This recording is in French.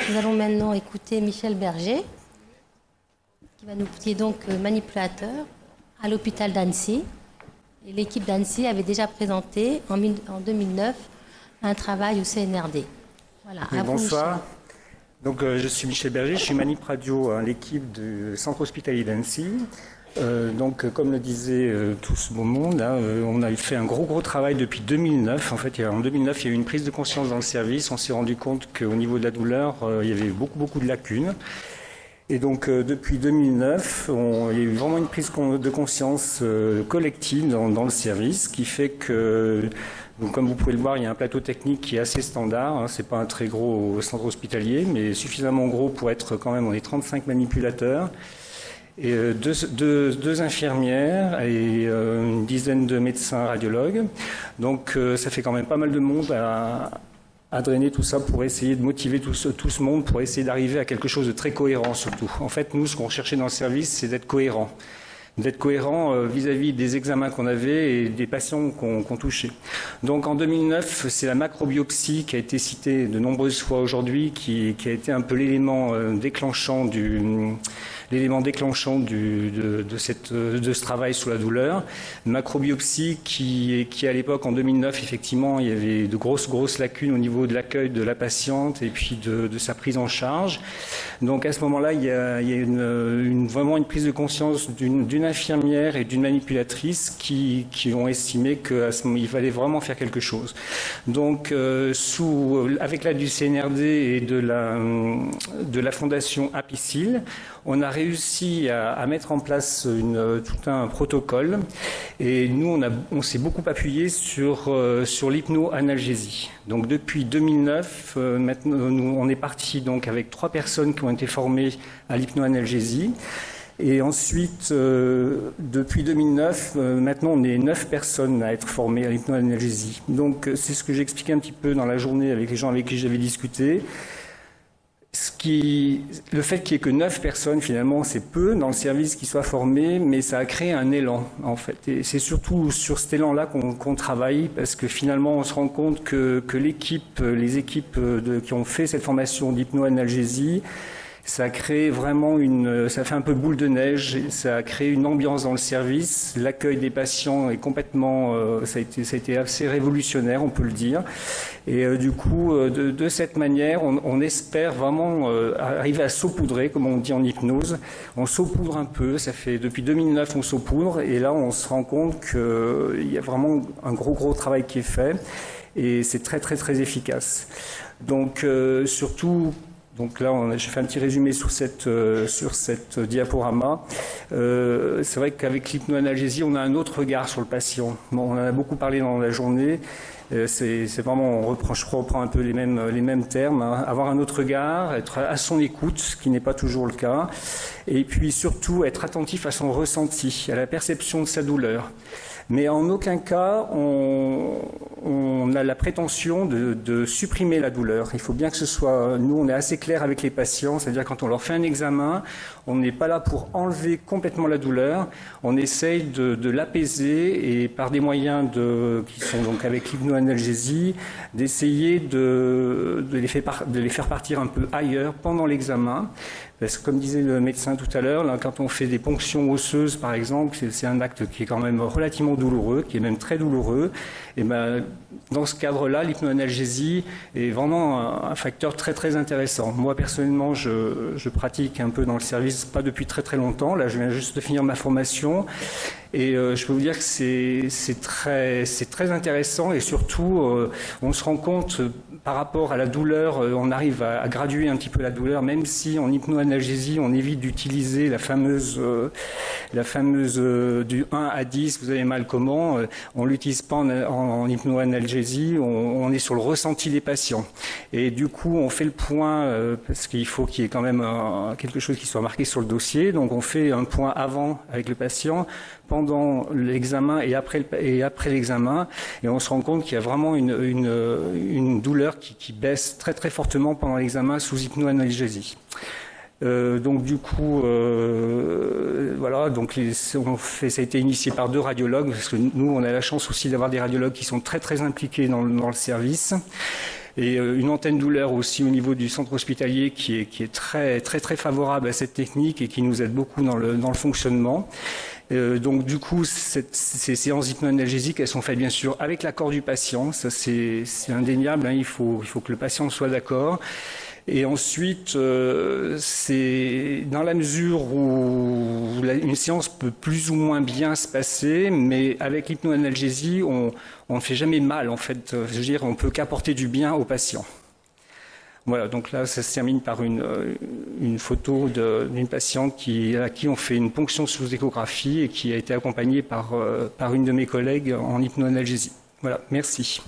Nous allons maintenant écouter Michel Berger, qui est donc manipulateur à l'hôpital d'Annecy. Et l'équipe d'Annecy avait déjà présenté en 2009 un travail au CNRD. Voilà, oui, bonsoir. Donc, je suis Michel Berger, je suis manip radio à l'équipe du centre hospitalier d'Annecy. Comme le disait tout ce beau monde, hein, on a fait un gros travail depuis 2009. En fait, en 2009, il y a eu une prise de conscience dans le service. On s'est rendu compte qu'au niveau de la douleur, il y avait beaucoup de lacunes. Et donc, depuis 2009, il y a eu vraiment une prise de conscience collective dans le service, qui fait que, donc, comme vous pouvez le voir, il y a un plateau technique qui est assez standard. Hein, c'est pas un très gros centre hospitalier, mais suffisamment gros pour être quand même, on est 35 manipulateurs. Et deux infirmières et une dizaine de médecins radiologues. Donc ça fait quand même pas mal de monde à drainer tout ça pour essayer de motiver tout ce monde pour essayer d'arriver à quelque chose de très cohérent surtout. En fait, nous, ce qu'on recherchait dans le service, c'est d'être cohérent. D'être cohérent vis-à-vis des examens qu'on avait et des patients qu'on touchait. Donc en 2009, c'est la macrobiopsie qui a été citée de nombreuses fois aujourd'hui, qui a été un peu l'élément déclenchant de ce travail sur la douleur. Macrobiopsie qui à l'époque, en 2009, effectivement, il y avait de grosses lacunes au niveau de l'accueil de la patiente et puis de sa prise en charge. Donc à ce moment-là, il y a vraiment une prise de conscience d'une infirmière et d'une manipulatrice qui ont estimé qu'il fallait vraiment faire quelque chose. Donc avec l'aide du CNRD et de la fondation Apicil, on a réussi à mettre en place tout un protocole et nous on s'est beaucoup appuyé sur l'hypnoanalgésie. Donc depuis 2009, maintenant on est parti donc avec 3 personnes qui ont été formées à l'hypnoanalgésie. Et ensuite, depuis 2009, maintenant on est 9 personnes à être formées à l'hypnoanalgésie. Donc c'est ce que j'ai expliqué un petit peu dans la journée avec les gens avec qui j'avais discuté. Le fait qu'il n'y ait que 9 personnes, finalement, c'est peu dans le service qui soient formés, mais ça a créé un élan, en fait. Et c'est surtout sur cet élan-là qu'on travaille, parce que finalement, on se rend compte que les équipes qui ont fait cette formation d'hypnoanalgésie, ça a créé vraiment ça fait un peu boule de neige, ça a créé une ambiance dans le service. L'accueil des patients est complètement, ça a été assez révolutionnaire, on peut le dire. Et du coup, de cette manière, on espère vraiment arriver à saupoudrer, comme on dit en hypnose. On saupoudre un peu, ça fait depuis 2009 on saupoudre, et là on se rend compte qu'il y a vraiment un gros travail qui est fait, et c'est très efficace. Donc surtout. Donc là, j'ai fait un petit résumé sur cette diaporama. C'est vrai qu'avec l'hypnoanalgésie, on a un autre regard sur le patient. Bon, on en a beaucoup parlé dans la journée. C'est vraiment, je reprends un peu les mêmes termes. Hein. Avoir un autre regard, être à son écoute, ce qui n'est pas toujours le cas. Et puis surtout, être attentif à son ressenti, à la perception de sa douleur. Mais en aucun cas, on a la prétention de supprimer la douleur. Il faut bien que ce soit... Nous, on est assez clair avec les patients, c'est-à-dire quand on leur fait un examen, on n'est pas là pour enlever complètement la douleur. On essaye de l'apaiser et par des moyens qui sont donc avec l'hypnoanalgésie, d'essayer de les faire partir un peu ailleurs pendant l'examen. Parce que comme disait le médecin tout à l'heure, quand on fait des ponctions osseuses, par exemple, c'est un acte qui est quand même relativement douloureux, qui est même très douloureux. Et dans ce cadre-là, l'hypnoanalgésie est vraiment un facteur très intéressant. Moi, personnellement, je pratique un peu dans le service, pas depuis très longtemps. Là, je viens juste de finir ma formation. Et je peux vous dire que c'est très intéressant et surtout, on se rend compte par rapport à la douleur, on arrive à graduer un petit peu la douleur, même si en hypnoanalgésie, on évite d'utiliser la fameuse du 1 à 10, vous avez mal comment, on l'utilise pas en hypnoanalgésie, on est sur le ressenti des patients. Et du coup, on fait le point, parce qu'il faut qu'il y ait quand même quelque chose qui soit marqué sur le dossier, donc on fait un point avant avec le patient, pendant l'examen et après l'examen, et on se rend compte qu'il y a vraiment une douleur qui baisse très fortement pendant l'examen sous hypnoanalgésie. Donc du coup, voilà, donc ça a été initié par 2 radiologues, parce que nous, on a la chance aussi d'avoir des radiologues qui sont très impliqués dans le service. Et une antenne douleur aussi au niveau du centre hospitalier qui est très favorable à cette technique et qui nous aide beaucoup dans le fonctionnement. Donc du coup, ces séances hypnoanalgésiques, elles sont faites bien sûr avec l'accord du patient. Ça c'est indéniable, hein, il faut que le patient soit d'accord. Et ensuite, c'est dans la mesure où une séance peut plus ou moins bien se passer, mais avec l'hypnoanalgésie, on ne fait jamais mal en fait. Je veux dire, on peut qu'apporter du bien au patient. Voilà, donc là, ça se termine par une photo d'une patiente à qui on fait une ponction sous échographie et qui a été accompagnée par une de mes collègues en hypnoanalgésie. Voilà, merci.